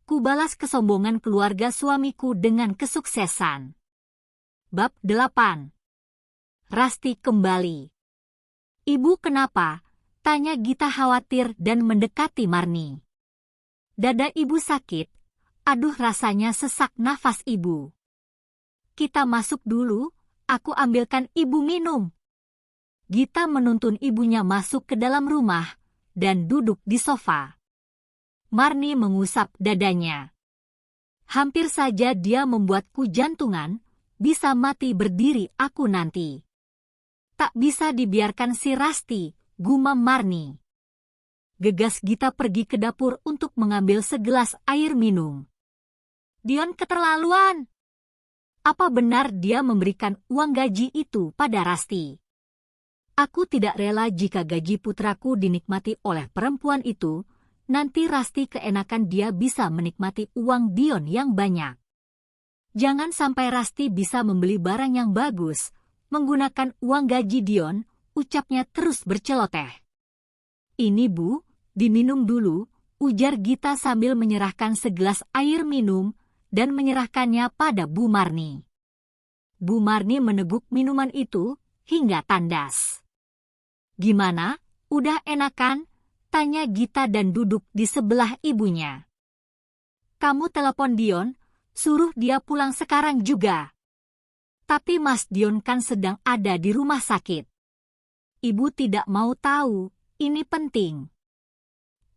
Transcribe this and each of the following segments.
Kubalas kesombongan keluarga suamiku dengan kesuksesan. Bab 8. Rasti kembali. Ibu kenapa? Tanya Gita khawatir dan mendekati Marni. Dada ibu sakit. Aduh, rasanya sesak nafas ibu. Kita masuk dulu, aku ambilkan ibu minum. Gita menuntun ibunya masuk ke dalam rumah dan duduk di sofa. Marni mengusap dadanya. Hampir saja dia membuatku jantungan, bisa mati berdiri aku nanti. Tak bisa dibiarkan si Rasti, gumam Marni. Gegas Gita pergi ke dapur untuk mengambil segelas air minum. Dion keterlaluan. Apa benar dia memberikan uang gaji itu pada Rasti? Aku tidak rela jika gaji putraku dinikmati oleh perempuan itu, nanti Rasti keenakan dia bisa menikmati uang Dion yang banyak. Jangan sampai Rasti bisa membeli barang yang bagus, menggunakan uang gaji Dion, ucapnya terus berceloteh. Ini Bu, diminum dulu, ujar Gita sambil menyerahkan segelas air minum dan menyerahkannya pada Bu Marni. Bu Marni meneguk minuman itu hingga tandas. Gimana, udah enakan? Tanya Gita dan duduk di sebelah ibunya. Kamu telepon Dion, suruh dia pulang sekarang juga. Tapi Mas Dion kan sedang ada di rumah sakit. Ibu tidak mau tahu, ini penting.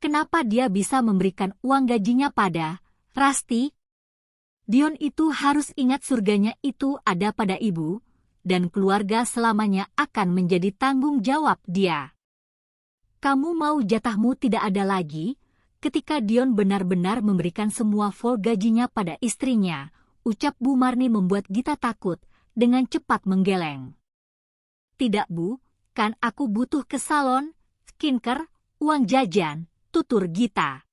Kenapa dia bisa memberikan uang gajinya pada Rasti? Dion itu harus ingat surganya itu ada pada ibu, dan keluarga selamanya akan menjadi tanggung jawab dia. Kamu mau jatahmu tidak ada lagi, ketika Dion benar-benar memberikan semua full gajinya pada istrinya, ucap Bu Marni membuat Gita takut, dengan cepat menggeleng. Tidak Bu, kan aku butuh ke salon, skincare, uang jajan, tutur Gita.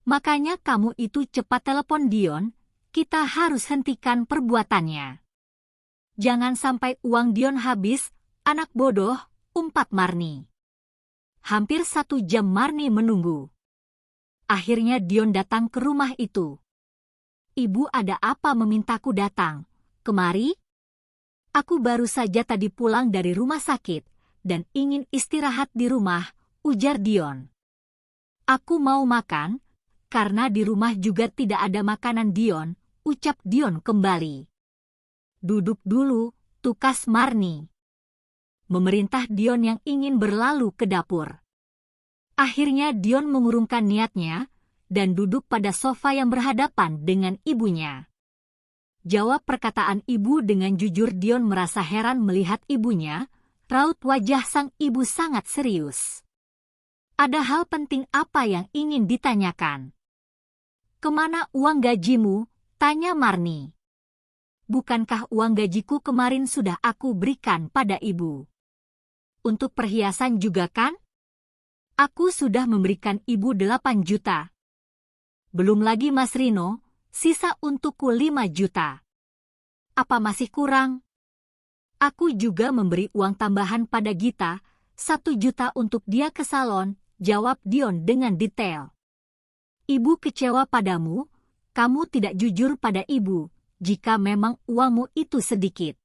Makanya kamu itu cepat telepon Dion, kita harus hentikan perbuatannya. Jangan sampai uang Dion habis, anak bodoh, umpat Marni. Hampir 1 jam Marni menunggu. Akhirnya Dion datang ke rumah itu. Ibu ada apa memintaku datang? Kemari? Aku baru saja tadi pulang dari rumah sakit, dan ingin istirahat di rumah, ujar Dion. Aku mau makan, karena di rumah juga tidak ada makanan Dion, ucap Dion kembali. Duduk dulu, tukas Marni. Memerintah Dion yang ingin berlalu ke dapur. Akhirnya Dion mengurungkan niatnya, dan duduk pada sofa yang berhadapan dengan ibunya. Jawab perkataan ibu dengan jujur. Dion merasa heran melihat ibunya, raut wajah sang ibu sangat serius. Ada hal penting apa yang ingin ditanyakan? Kemana uang gajimu? Tanya Marni. Bukankah uang gajiku kemarin sudah aku berikan pada ibu? Untuk perhiasan juga kan? Aku sudah memberikan ibu 8 juta. Belum lagi Mas Rino, sisa untukku 5 juta. Apa masih kurang? Aku juga memberi uang tambahan pada Gita, 1 juta untuk dia ke salon, jawab Dion dengan detail. Ibu kecewa padamu, kamu tidak jujur pada ibu. Jika memang uangmu itu sedikit,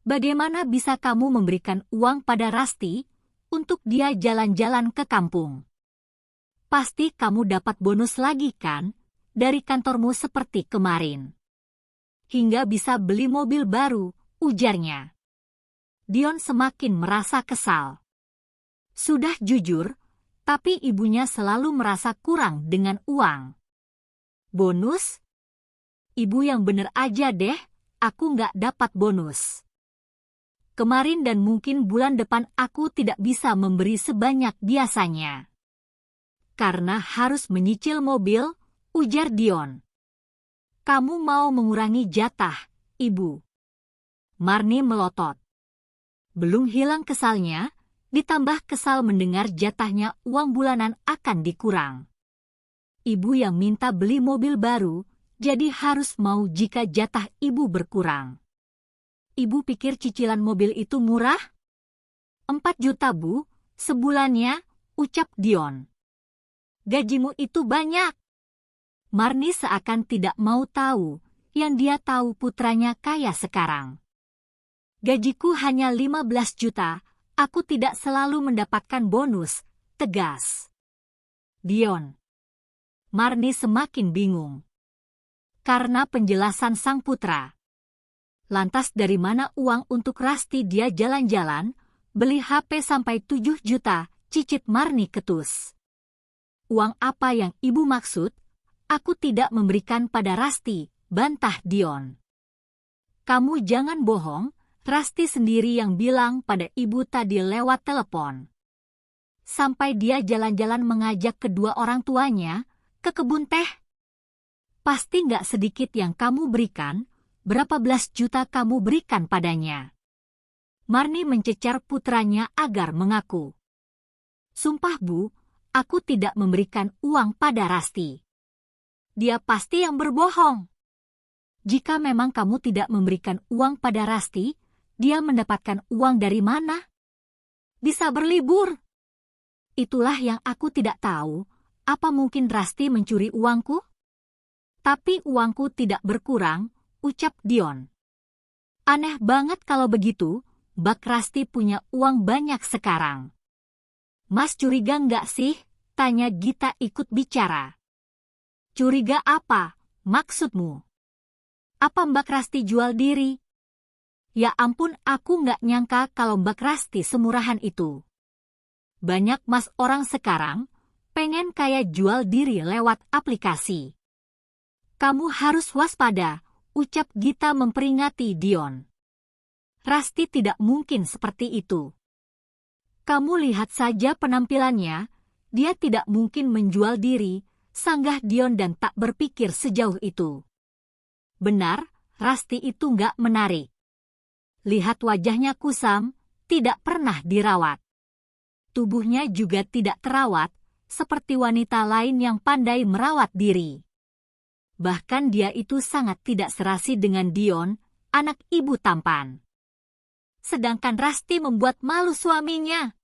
bagaimana bisa kamu memberikan uang pada Rasti untuk dia jalan-jalan ke kampung? Pasti kamu dapat bonus lagi kan dari kantormu seperti kemarin. Hingga bisa beli mobil baru, ujarnya. Dion semakin merasa kesal. Sudah jujur, tapi ibunya selalu merasa kurang dengan uang. Bonus? Ibu yang bener aja deh, aku nggak dapat bonus. Kemarin dan mungkin bulan depan aku tidak bisa memberi sebanyak biasanya. Karena harus menyicil mobil, ujar Dion. Kamu mau mengurangi jatah, Ibu? Marni melotot. Belum hilang kesalnya, ditambah kesal mendengar jatahnya uang bulanan akan dikurang. Ibu yang minta beli mobil baru, jadi harus mau jika jatah ibu berkurang. Ibu pikir cicilan mobil itu murah? 4 juta Bu, sebulannya, ucap Dion. Gajimu itu banyak. Marni seakan tidak mau tahu, yang dia tahu putranya kaya sekarang. Gajiku hanya 15 juta, aku tidak selalu mendapatkan bonus, tegas Dion. Marni semakin bingung karena penjelasan sang putra. Lantas dari mana uang untuk Rasti dia jalan-jalan, beli HP sampai 7 juta, cicit Marni ketus. Uang apa yang ibu maksud? Aku tidak memberikan pada Rasti, bantah Dion. Kamu jangan bohong, Rasti sendiri yang bilang pada ibu tadi lewat telepon. Sampai dia jalan-jalan mengajak kedua orang tuanya ke kebun teh. Pasti nggak sedikit yang kamu berikan, berapa belas juta kamu berikan padanya. Marni mencecar putranya agar mengaku. Sumpah Bu, aku tidak memberikan uang pada Rasti. Dia pasti yang berbohong. Jika memang kamu tidak memberikan uang pada Rasti, dia mendapatkan uang dari mana? Bisa berlibur. Itulah yang aku tidak tahu, apa mungkin Rasti mencuri uangku? Tapi uangku tidak berkurang, ucap Dion. Aneh banget kalau begitu, Bak Rasti punya uang banyak sekarang. Mas curiga nggak sih? Tanya Gita ikut bicara. Curiga apa? Maksudmu? Apa Mbak Rasti jual diri? Ya ampun, aku nggak nyangka kalau Mbak Rasti semurahan itu. Banyak mas orang sekarang pengen kayak jual diri lewat aplikasi. Kamu harus waspada, ucap Gita memperingati Dion. Rasti tidak mungkin seperti itu. Kamu lihat saja penampilannya, dia tidak mungkin menjual diri, sanggah Dion dan tak berpikir sejauh itu. Benar, Rasti itu nggak menarik. Lihat wajahnya kusam, tidak pernah dirawat. Tubuhnya juga tidak terawat, seperti wanita lain yang pandai merawat diri. Bahkan dia itu sangat tidak serasi dengan Dion, anak ibu tampan. Sedangkan Rasti membuat malu suaminya.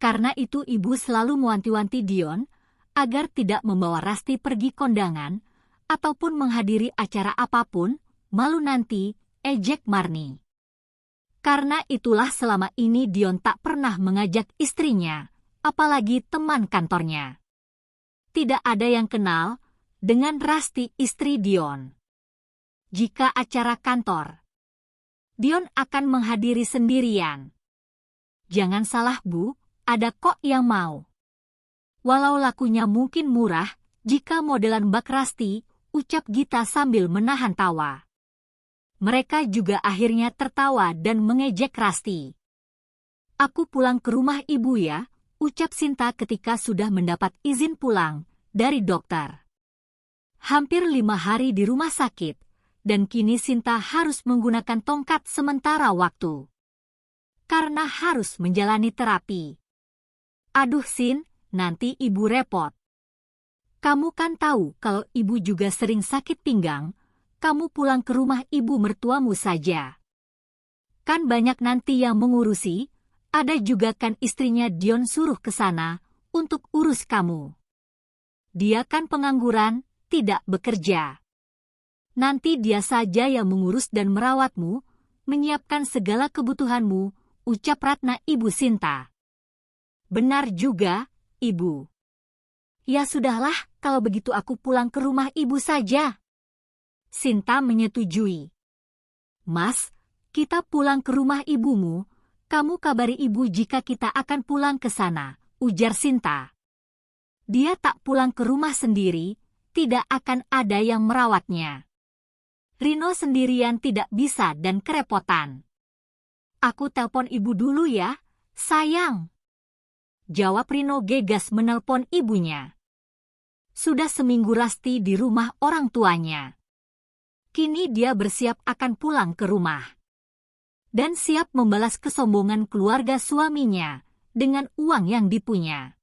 Karena itu ibu selalu mewanti-wanti Dion agar tidak membawa Rasti pergi kondangan ataupun menghadiri acara apapun, malu nanti, ejek Marni. Karena itulah selama ini Dion tak pernah mengajak istrinya, apalagi teman kantornya. Tidak ada yang kenal dengan Rasti istri Dion. Jika acara kantor, Dion akan menghadiri sendirian. Jangan salah Bu, ada kok yang mau. Walau lakunya mungkin murah, jika modelan Mbak Rasti, ucap Gita sambil menahan tawa. Mereka juga akhirnya tertawa dan mengejek Rasti. Aku pulang ke rumah ibu ya, ucap Sinta ketika sudah mendapat izin pulang dari dokter. Hampir 5 hari di rumah sakit, dan kini Sinta harus menggunakan tongkat sementara waktu. Karena harus menjalani terapi. Aduh Sin, nanti ibu repot. Kamu kan tahu kalau ibu juga sering sakit pinggang, kamu pulang ke rumah ibu mertuamu saja. Kan banyak nanti yang mengurusi, ada juga kan istrinya Dion suruh ke sana untuk urus kamu. Dia kan pengangguran, tidak bekerja. Nanti dia saja yang mengurus dan merawatmu, menyiapkan segala kebutuhanmu, ucap Ratna Ibu Sinta. Benar juga, Ibu. Ya sudahlah, kalau begitu aku pulang ke rumah ibu saja. Sinta menyetujui. Mas, kita pulang ke rumah ibumu, kamu kabari ibu jika kita akan pulang ke sana, ujar Sinta. Dia tak pulang ke rumah sendiri, tidak akan ada yang merawatnya. Rino sendirian tidak bisa dan kerepotan. Aku telepon ibu dulu ya, sayang. Jawab Rino gegas menelpon ibunya. Sudah seminggu Rasti di rumah orang tuanya. Kini dia bersiap akan pulang ke rumah. Dan siap membalas kesombongan keluarga suaminya dengan uang yang dipunya.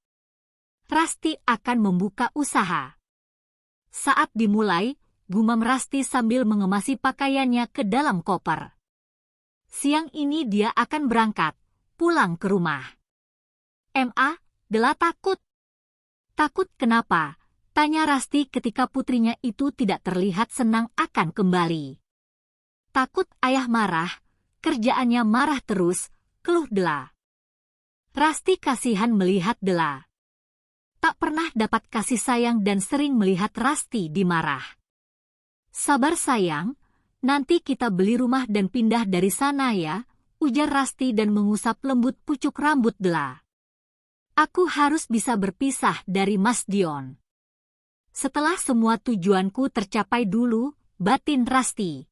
Rasti akan membuka usaha. Saat dimulai, gumam Rasti sambil mengemasi pakaiannya ke dalam koper. Siang ini dia akan berangkat, pulang ke rumah. Ma, Dela takut. Takut kenapa? Tanya Rasti ketika putrinya itu tidak terlihat senang akan kembali. Takut ayah marah, kerjaannya marah terus, keluh Dela. Rasti kasihan melihat Dela. Tak pernah dapat kasih sayang dan sering melihat Rasti dimarah. Sabar sayang, nanti kita beli rumah dan pindah dari sana ya, ujar Rasti dan mengusap lembut pucuk rambut Dela. Aku harus bisa berpisah dari Mas Dion. Setelah semua tujuanku tercapai dulu, batin Rasti.